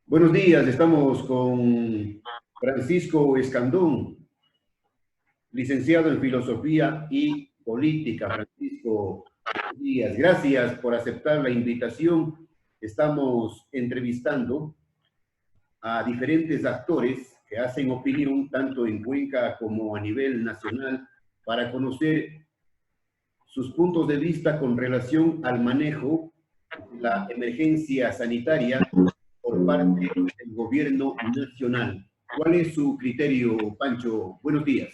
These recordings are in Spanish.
Buenos días, estamos con Francisco Escandón, licenciado en Filosofía y Política. Francisco, buenos días. Gracias por aceptar la invitación. Estamos entrevistando a diferentes actores que hacen opinión tanto en Cuenca como a nivel nacional para conocer sus puntos de vista con relación al manejo de la emergencia sanitaria por parte del gobierno nacional. ¿Cuál es su criterio, Pancho? Buenos días.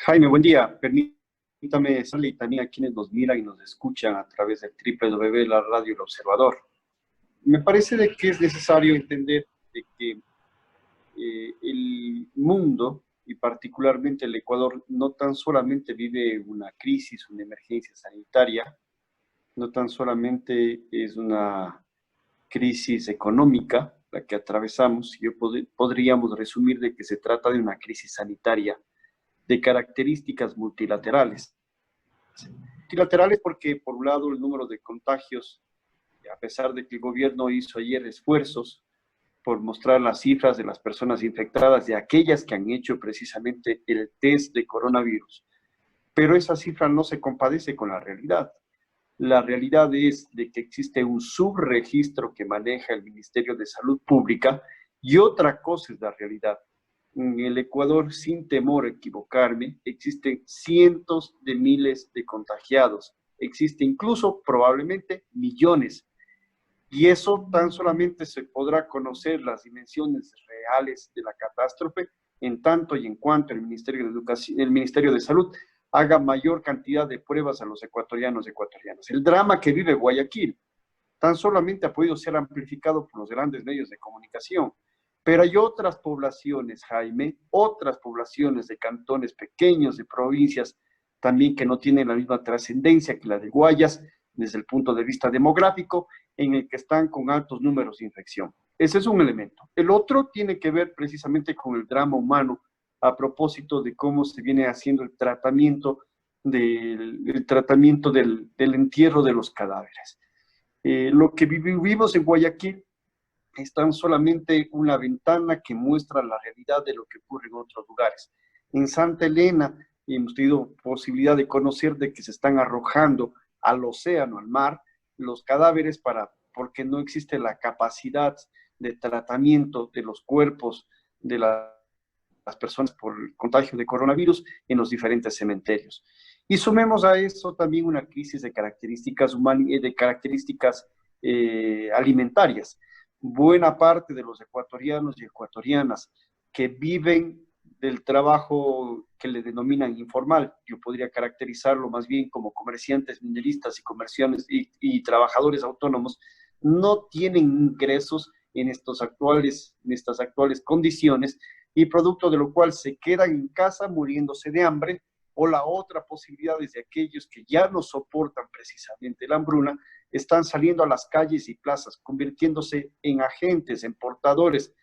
Jaime, buen día. Permítame saludarle también a quienes nos miran y nos escuchan a través del www, la radio El Observador. Me parece de que es necesario entender de que el mundo y particularmente el Ecuador no tan solamente vive una crisis, una emergencia sanitaria, no tan solamente es una crisis económica la que atravesamos, podríamos resumir de que se trata de una crisis sanitaria de características multilaterales. Multilaterales porque, por un lado, el número de contagios, a pesar de que el gobierno hizo ayer esfuerzos por mostrar las cifras de las personas infectadas, de aquellas que han hecho precisamente el test de coronavirus, pero esa cifra no se compadece con la realidad. La realidad es de que existe un subregistro que maneja el Ministerio de Salud Pública y otra cosa es la realidad. En el Ecuador, sin temor a equivocarme, existen cientos de miles de contagiados. Existe incluso probablemente millones. Y eso tan solamente se podrá conocer las dimensiones reales de la catástrofe en tanto y en cuanto el Ministerio de Educación, el Ministerio de Salud haga mayor cantidad de pruebas a los ecuatorianos y ecuatorianas. El drama que vive Guayaquil tan solamente ha podido ser amplificado por los grandes medios de comunicación. Pero hay otras poblaciones, Jaime, otras poblaciones de cantones pequeños, de provincias, también que no tienen la misma trascendencia que la de Guayas desde el punto de vista demográfico, en el que están con altos números de infección. Ese es un elemento. El otro tiene que ver precisamente con el drama humano a propósito de cómo se viene haciendo el tratamiento del entierro de los cadáveres. Lo que vivimos en Guayaquil es tan solamente una ventana que muestra la realidad de lo que ocurre en otros lugares. En Santa Elena hemos tenido posibilidad de conocer de que se están arrojando al océano, al mar, los cadáveres porque no existe la capacidad de tratamiento de los cuerpos de las personas por el contagio de coronavirus en los diferentes cementerios. Y sumemos a eso también una crisis de características alimentarias. Buena parte de los ecuatorianos y ecuatorianas que viven del trabajo que le denominan informal, yo podría caracterizarlo más bien como comerciantes mineristas y trabajadores autónomos, no tienen ingresos en estas actuales condiciones y producto de lo cual se quedan en casa muriéndose de hambre, o la otra posibilidad es de aquellos que ya no soportan precisamente la hambruna, están saliendo a las calles y plazas, convirtiéndose en agentes, en portadores,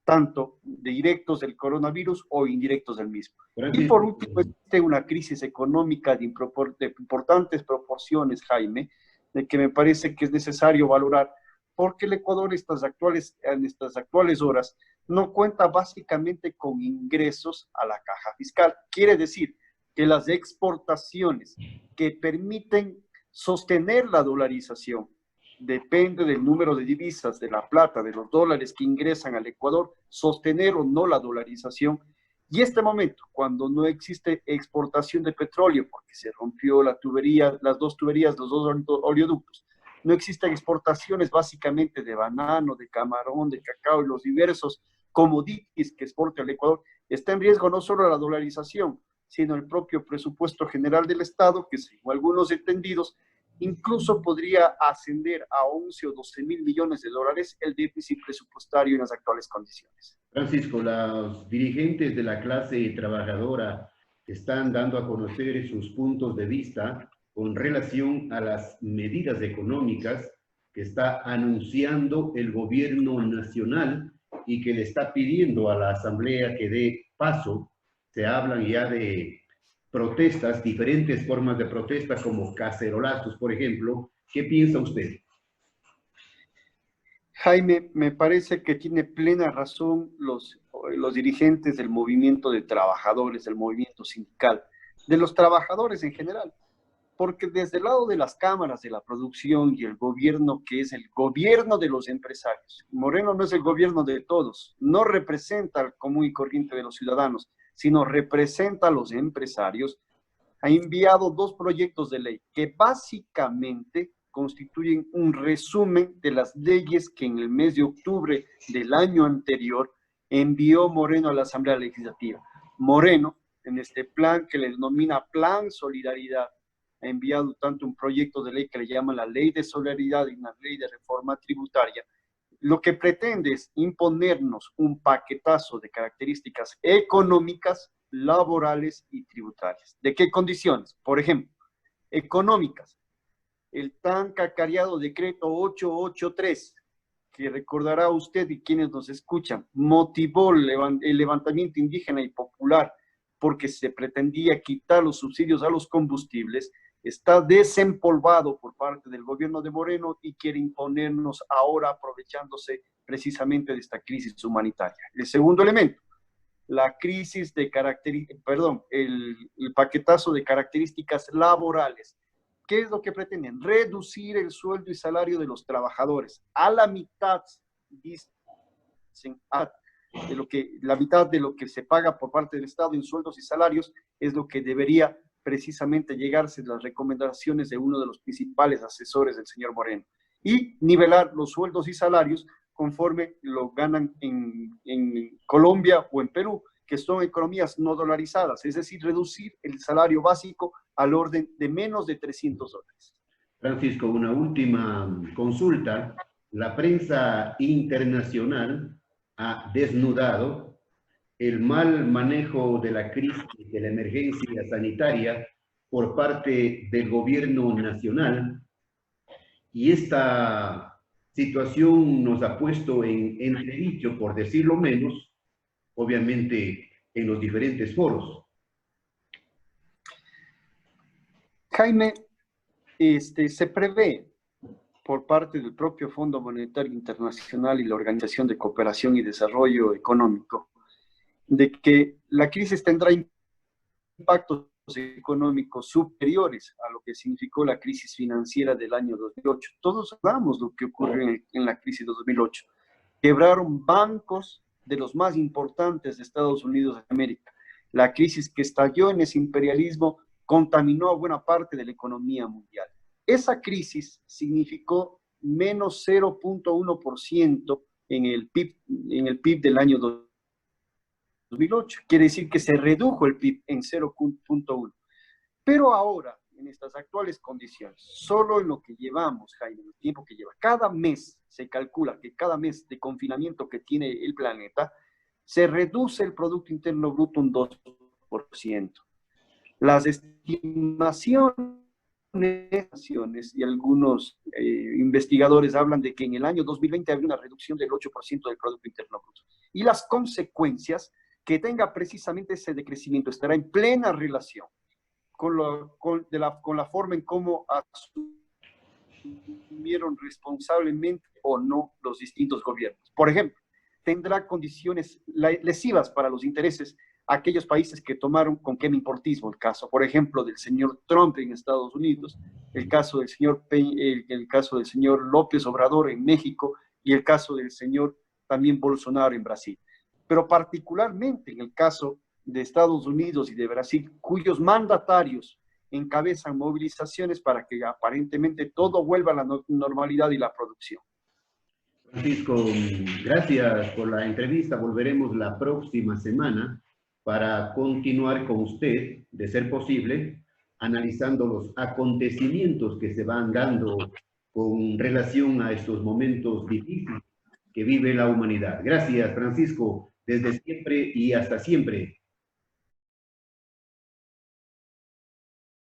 tanto directos del coronavirus o indirectos del mismo. Y por último, existe una crisis económica de importantes proporciones, Jaime, de que me parece que es necesario valorar, porque el Ecuador en estas actuales horas no cuenta básicamente con ingresos a la caja fiscal. Quiere decir que las exportaciones que permiten sostener la dolarización depende del número de divisas, de la plata, de los dólares que ingresan al Ecuador, sostener o no la dolarización. Y este momento, cuando no existe exportación de petróleo, porque se rompió las dos tuberías, los dos oleoductos, no existen exportaciones básicamente de banano, de camarón, de cacao y los diversos commodities que exporta el Ecuador, está en riesgo no solo la dolarización, sino el propio presupuesto general del Estado, que según algunos entendidos, incluso podría ascender a 11 o 12 mil millones de dólares el déficit presupuestario en las actuales condiciones. Francisco, los dirigentes de la clase trabajadora están dando a conocer sus puntos de vista con relación a las medidas económicas que está anunciando el gobierno nacional y que le está pidiendo a la Asamblea que dé paso. Se hablan ya de protestas, diferentes formas de protesta como cacerolazos, por ejemplo. ¿Qué piensa usted? Jaime, me parece que tiene plena razón los dirigentes del movimiento de trabajadores, del movimiento sindical, de los trabajadores en general, porque desde el lado de las cámaras de la producción y el gobierno, que es el gobierno de los empresarios, Moreno no es el gobierno de todos, no representa al común y corriente de los ciudadanos, sino representa a los empresarios, ha enviado dos proyectos de ley que básicamente constituyen un resumen de las leyes que en el mes de octubre del año anterior envió Moreno a la Asamblea Legislativa. Moreno, en este plan que le denomina Plan Solidaridad, ha enviado tanto un proyecto de ley que le llaman la Ley de Solidaridad y una ley de reforma tributaria. Lo que pretende es imponernos un paquetazo de características económicas, laborales y tributarias. ¿De qué condiciones? Por ejemplo, económicas. El tan cacareado decreto 883, que recordará usted y quienes nos escuchan, motivó el levantamiento indígena y popular porque se pretendía quitar los subsidios a los combustibles, está desempolvado por parte del gobierno de Moreno y quiere imponernos ahora aprovechándose precisamente de esta crisis humanitaria. El segundo elemento, la crisis de el paquetazo de características laborales. ¿Qué es lo que pretenden? Reducir el sueldo y salario de los trabajadores a la mitad, dicen, la mitad de lo que se paga por parte del Estado en sueldos y salarios es lo que debería precisamente llegarse a las recomendaciones de uno de los principales asesores del señor Moreno. Y nivelar los sueldos y salarios conforme lo ganan en Colombia o en Perú, que son economías no dolarizadas, es decir, reducir el salario básico al orden de menos de $300. Francisco, una última consulta. La prensa internacional ha desnudado el mal manejo de la crisis de la emergencia sanitaria por parte del gobierno nacional, y esta situación nos ha puesto en entredicho, por decirlo menos, obviamente en los diferentes foros. Jaime, se prevé por parte del propio Fondo Monetario Internacional y la Organización de Cooperación y Desarrollo Económico de que la crisis tendrá impactos económicos superiores a lo que significó la crisis financiera del año 2008. Todos sabemos lo que ocurrió en la crisis de 2008. Quebraron bancos de los más importantes de Estados Unidos de América. La crisis que estalló en ese imperialismo contaminó a buena parte de la economía mundial. Esa crisis significó menos 0.1% en el PIB del año 2008. Quiere decir que se redujo el PIB en 0.1. Pero ahora, en estas actuales condiciones, solo en lo que llevamos, Jaime, el tiempo que lleva, cada mes se calcula que cada mes de confinamiento que tiene el planeta, se reduce el Producto Interno Bruto un 2%. Las estimaciones y algunos investigadores hablan de que en el año 2020 habría una reducción del 8% del Producto Interno Bruto. Y las consecuencias que tenga precisamente ese decrecimiento estará en plena relación con la forma en cómo asumieron responsablemente o no los distintos gobiernos. Por ejemplo, tendrá condiciones lesivas para los intereses aquellos países que tomaron con quema-importismo, el caso, por ejemplo, del señor Trump en Estados Unidos, el caso del señor López Obrador en México y el caso del señor también Bolsonaro en Brasil. Pero particularmente en el caso de Estados Unidos y de Brasil, cuyos mandatarios encabezan movilizaciones para que aparentemente todo vuelva a la normalidad y la producción. Francisco, gracias por la entrevista. Volveremos la próxima semana para continuar con usted, de ser posible, analizando los acontecimientos que se van dando con relación a estos momentos difíciles que vive la humanidad. Gracias, Francisco, desde siempre y hasta siempre.